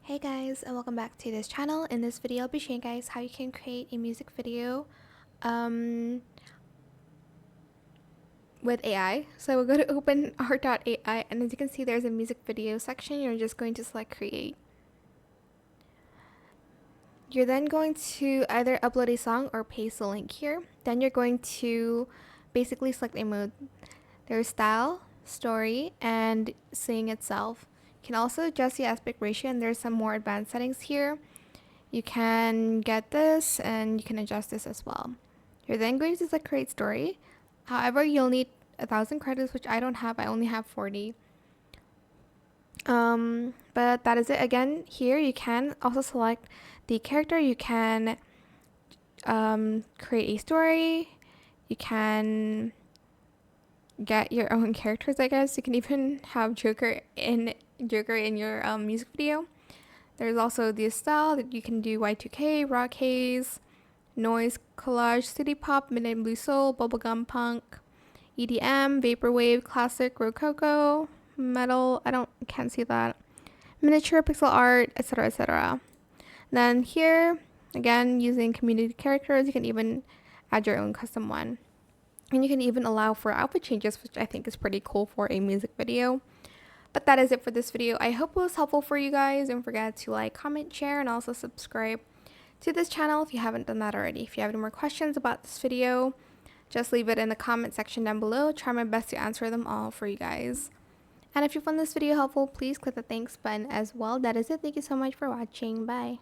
Hey guys, and welcome back to this channel. In this video, I'll be showing you guys how you can create a music video with AI. So we'll go to OpenArt AI, and as you can see, there's a music video section. You're just going to select create. You're then going to either upload a song or paste the link here. Then you're going to basically select a mode. There's style, story, and sing itself. You can also adjust the aspect ratio, and there's some more advanced settings here. You can get this and you can adjust this as well. You're then going to select create story. However, you'll need 1,000 credits, which I don't have. I only have 40. But that is it. Again, here you can also select the character. You can create a story. You can get your own characters, I guess. You can even have Joker in your music video. There's also the style that you can do Y2K, rock haze, noise, collage, city pop, midnight blue soul, bubblegum punk, EDM, vaporwave, classic, rococo, metal, can't see that, miniature, pixel art, etc, etc. Then here, again, using community characters, you can even add your own custom one. And you can even allow for outfit changes, which I think is pretty cool for a music video. But that is it for this video. I hope it was helpful for you guys. Don't forget to like, comment, share, and also subscribe to this channel if you haven't done that already. If you have any more questions about this video, just leave it in the comment section down below. Try my best to answer them all for you guys. And if you found this video helpful, please click the thanks button as well. That is it. Thank you so much for watching. Bye.